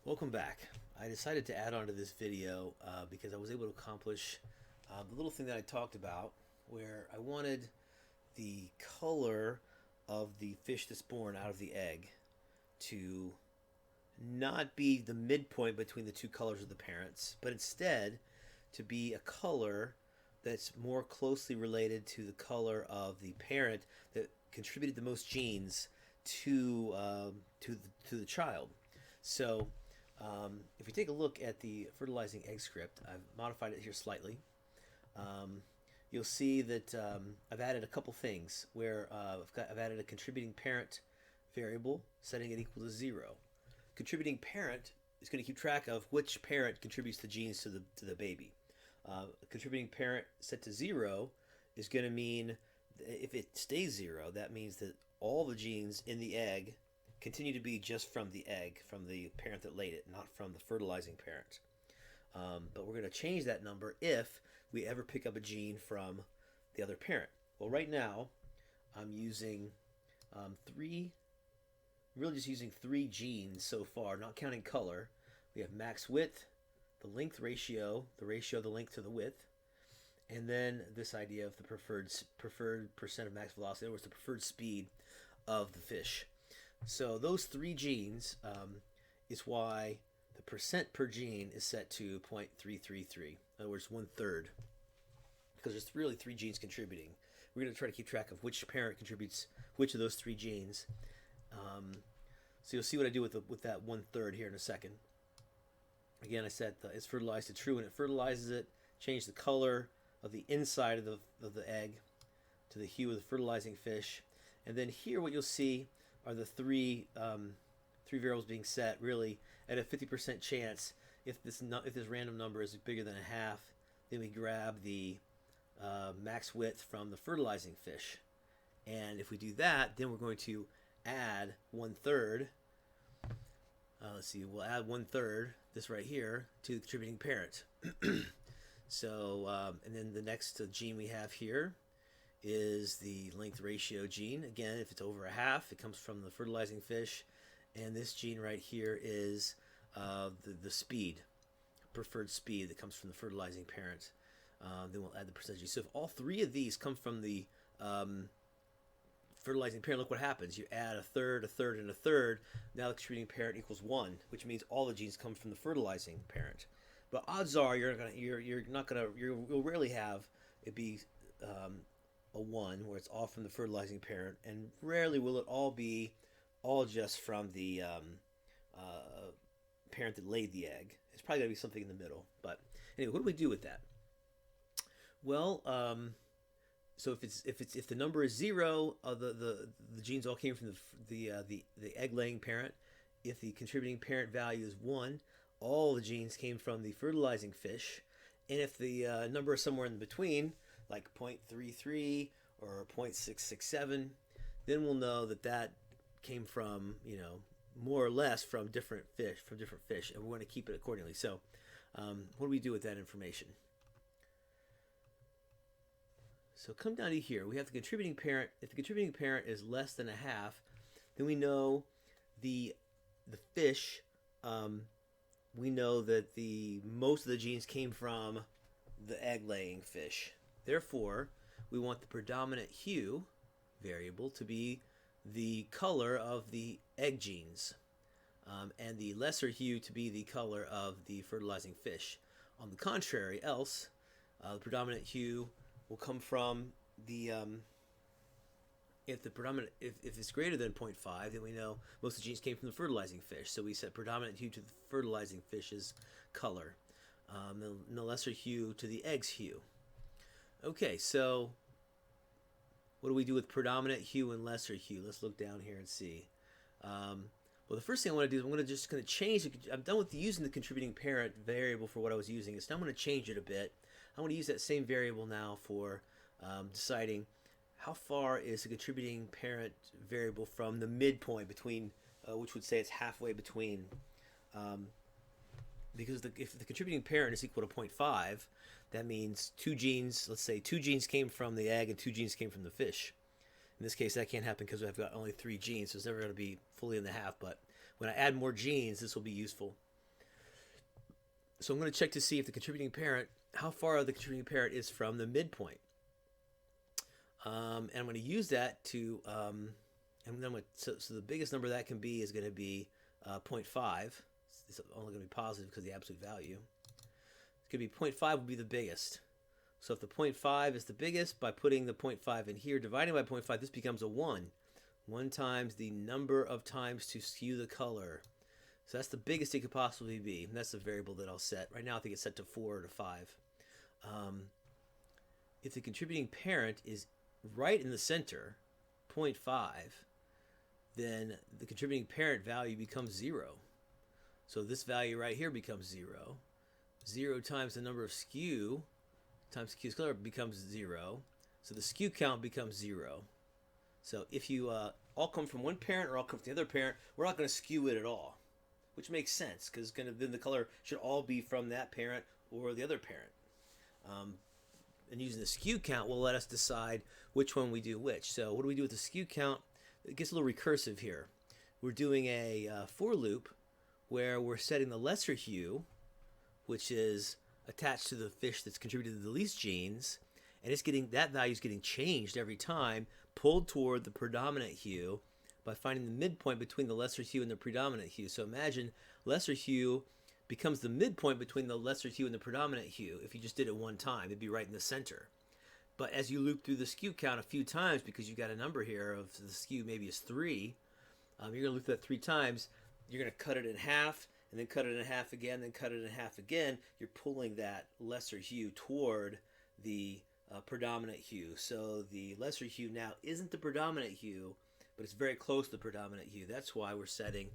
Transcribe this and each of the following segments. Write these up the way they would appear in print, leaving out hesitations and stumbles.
Welcome back. I decided to add on to this video because I was able to accomplish the little thing that I talked about where I wanted the color of the fish that's born out of the egg to not be the midpoint between the two colors of the parents, but instead to be a color that's more closely related to the color of the parent that contributed the most genes to the child. So if we take a look at the fertilizing egg script, I've modified it here slightly. You'll see that I've added a couple things where I've added a contributing parent variable, setting it equal to 0. Contributing parent is going to keep track of which parent contributes the genes to the baby. A contributing parent set to 0 is going to mean if it stays 0, that means that all the genes in the egg continue to be just from the egg, from the parent that laid it, not from the fertilizing parent. But we're going to change that number if we ever pick up a gene from the other parent. Well, right now, I'm using really just using 3 genes so far, not counting color. We have max width, the length ratio, the ratio of the length to the width, and then this idea of the preferred percent of max velocity, in other words, the preferred speed of the fish. So those 3 genes is why the percent per gene is set to 0.333. In other words, 1/3, because there's really 3 genes contributing. We're going to try to keep track of which parent contributes which of those 3 genes. So you'll see what I do with that 1/3 here in a second. Again, I set it's fertilized to true when it fertilizes it. Change the color of the inside of the egg to the hue of the fertilizing fish. And then here what you'll see are the three variables being set really at a 50% chance. If this random number is bigger than a half, then we grab the max width from the fertilizing fish. And if we do that, then we're going to add 1/3. Let's see, we'll add 1/3, this right here, to the contributing parent. So, and then the next gene we have here is the length ratio gene. Again, if it's over a half, it comes from the fertilizing fish. And this gene right here is the speed, preferred speed that comes from the fertilizing parent. Then we'll add the percentage. So if all 3 of these come from the fertilizing parent, look what happens. You add a third, and a third. Now the contributing parent equals 1, which means all the genes come from the fertilizing parent. But odds are you'll rarely have it be a 1 where it's all from the fertilizing parent, and rarely will it all be just from the parent that laid the egg. It's probably got to be something in the middle. But anyway, what do we do with that? Well, so if the number is 0, the genes all came from the egg laying parent. If the contributing parent value is 1, all the genes came from the fertilizing fish. And if the number is somewhere in between, like 0.33 or 0.667, then we'll know that came from, more or less from different fish, and we're going to keep it accordingly. So what do we do with that information? So come down to here. We have the contributing parent. If the contributing parent is less than a half, then we know the fish. We know that most of the genes came from the egg-laying fish. Therefore, we want the predominant hue variable to be the color of the egg genes, and the lesser hue to be the color of the fertilizing fish. On the contrary, else, the predominant hue will come from the if it's greater than 0.5, then we know most of the genes came from the fertilizing fish. So we set predominant hue to the fertilizing fish's color, and the lesser hue to the egg's hue. Okay, so what do we do with predominant hue and lesser hue? Let's look down here and see. Well, the first thing I want to do is I'm going to change. I'm done with using the contributing parent variable for what I was using. So now I'm going to change it a bit. I want to use that same variable now for deciding how far is the contributing parent variable from the midpoint between, which would say it's halfway between, because if the contributing parent is equal to 0.5, that means 2 genes, let's say 2 genes came from the egg and 2 genes came from the fish. In this case, that can't happen because I've got only 3 genes, so it's never going to be fully in the half. But when I add more genes, this will be useful. So I'm going to check to see if the contributing parent, how far the contributing parent is from the midpoint. And I'm going to use that to, and then so the biggest number that can be is going to be 0.5. It's only going to be positive because of the absolute value. It's going to be 0.5 would be the biggest. So if the 0.5 is the biggest, by putting the 0.5 in here, dividing by 0.5, this becomes a 1. 1 times the number of times to skew the color. So that's the biggest it could possibly be. And that's the variable that I'll set. Right now I think it's set to 4 or to 5. If the contributing parent is right in the center, 0.5, then the contributing parent value becomes 0. So this value right here becomes 0. 0 times the number of skew times skew's color becomes 0. So the skew count becomes 0. So if you all come from one parent or all come from the other parent, we're not going to skew it at all, which makes sense because then the color should all be from that parent or the other parent. And using the skew count will let us decide which one we do which. So what do we do with the skew count? It gets a little recursive here. We're doing a for loop where we're setting the lesser hue, which is attached to the fish that's contributed to the least genes, and it's getting that value is getting changed every time, pulled toward the predominant hue by finding the midpoint between the lesser hue and the predominant hue. So imagine lesser hue becomes the midpoint between the lesser hue and the predominant hue. If you just did it one time, it'd be right in the center. But as you loop through the skew count a few times, because you got a number here of the skew maybe is 3, you're going to loop that 3 times. You're going to cut it in half, and then cut it in half again, then cut it in half again. You're pulling that lesser hue toward the predominant hue. So the lesser hue now isn't the predominant hue, but it's very close to the predominant hue. That's why we're setting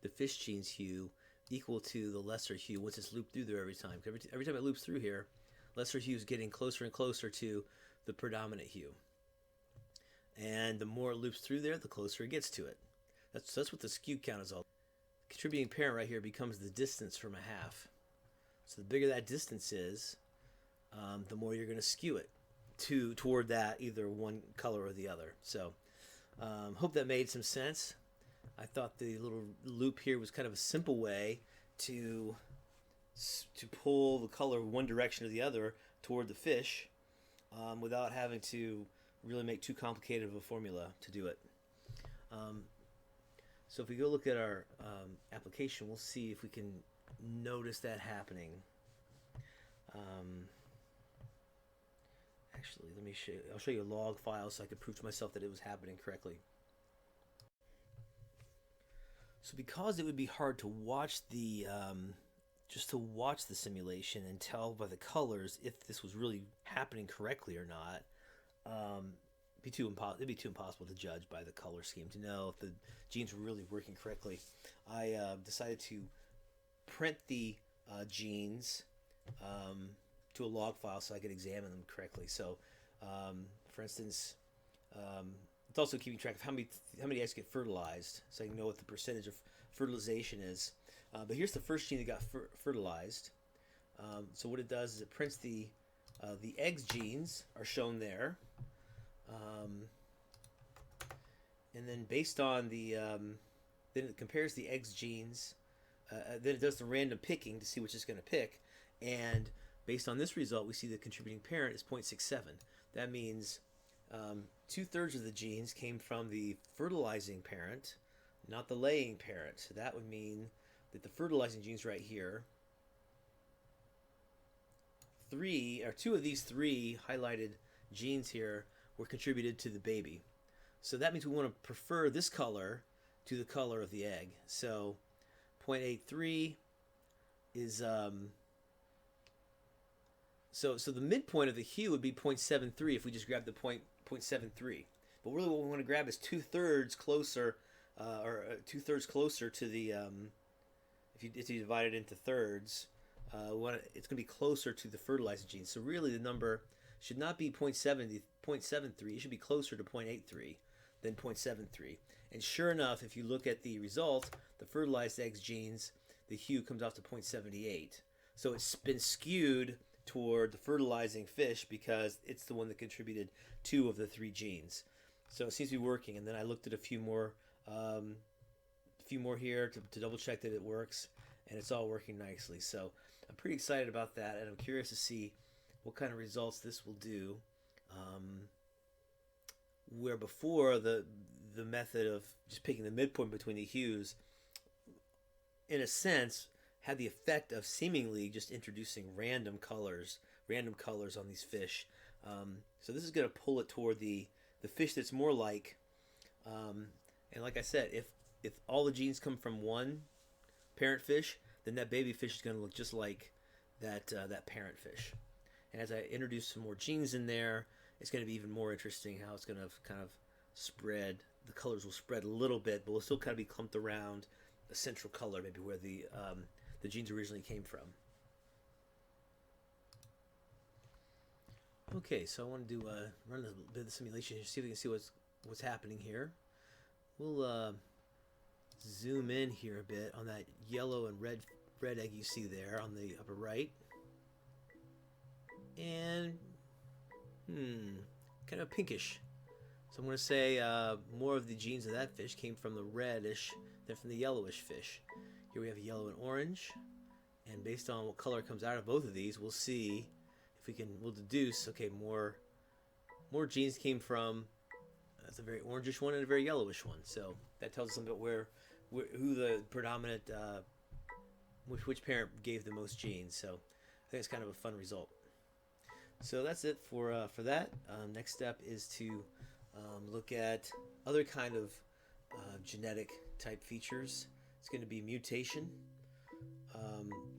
the fish gene's hue equal to the lesser hue once it's looped through there every time. Every time it loops through here, lesser hue is getting closer and closer to the predominant hue. And the more it loops through there, the closer it gets to it. That's what the skew count is all. Contributing parent right here becomes the distance from a half. So the bigger that distance is, the more you're going to skew it toward that either one color or the other. So hope that made some sense. I thought the little loop here was kind of a simple way to pull the color one direction or the other toward the fish without having to really make too complicated of a formula to do it. So if we go look at our application, we'll see if we can notice that happening. Actually, let me show you. I'll show you a log file so I can prove to myself that it was happening correctly. So because it would be hard to watch the just to watch the simulation and tell by the colors if this was really happening correctly or not, it'd be too impossible to judge by the color scheme to know if the genes were really working correctly. I decided to print the genes to a log file so I could examine them correctly. So, for instance, it's also keeping track of how many eggs get fertilized, so I can know what the percentage of fertilization is. But here's the first gene that got fertilized. So what it does is it prints the eggs genes are shown there, and then based on the then it compares the eggs genes. Then it does the random picking to see which it's going to pick, and based on this result, we see the contributing parent is 0.67. That means 2/3 of the genes came from the fertilizing parent, not the laying parent. So that would mean that the fertilizing genes right here, 2 of these 3 highlighted genes here were contributed to the baby. So that means we want to prefer this color to the color of the egg. So 0.83 is so the midpoint of the hue would be 0.73 if we just grab the 0.73. But really what we want to grab is 2/3 closer, or 2/3 closer to the, if you divide it into thirds, it's going to be closer to the fertilizing gene. So really the number should not be 0.73. It should be closer to 0.83 than 0.73. And sure enough, if you look at the result, the fertilized eggs genes, the hue comes off to 0.78. So it's been skewed toward the fertilizing fish because it's the one that contributed 2 of the 3 genes. So it seems to be working. And then I looked at a few more here to double check that it works, and it's all working nicely. So I'm pretty excited about that, and I'm curious to see what kind of results this will do. Where before the method of just picking the midpoint between the hues, in a sense, had the effect of seemingly just introducing random colors on these fish. So this is going to pull it toward the fish that's more like, and like I said, if all the genes come from one parent fish, then that baby fish is going to look just like that parent fish. And as I introduce some more genes in there, it's going to be even more interesting how it's going to kind of spread. The colors will spread a little bit, but will still kind of be clumped around a central color, maybe where the genes originally came from. Okay, so I want to do run a bit of the simulation here, see if we can see what's happening here. We'll zoom in here a bit on that yellow and red egg you see there on the upper right, and kind of pinkish. So I'm going to say more of the genes of that fish came from the reddish than from the yellowish fish. Here we have yellow and orange, and based on what color comes out of both of these, we'll see if we'll deduce, okay, more genes came from that's a very orangish one and a very yellowish one. So that tells us something about who the predominant, which parent gave the most genes. So I think it's kind of a fun result. So that's it for that. Next step is to look at other kind of genetic type features. It's going to be mutation.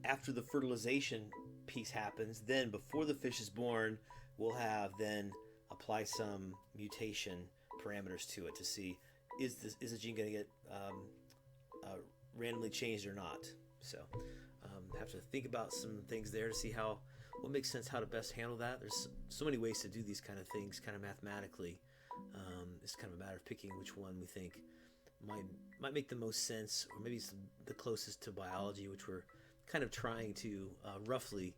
After the fertilization piece happens, then before the fish is born, we'll then apply some mutation parameters to it to see is the gene going to get randomly changed or not. So have to think about some things there to see what makes sense, how to best handle that. There's so many ways to do these kind of things kind of mathematically. It's kind of a matter of picking which one we think might make the most sense, or maybe it's the closest to biology, which we're kind of trying to roughly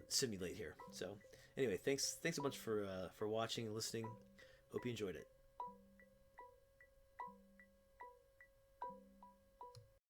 simulate here. So anyway, thanks a bunch for watching and listening. Hope you enjoyed it.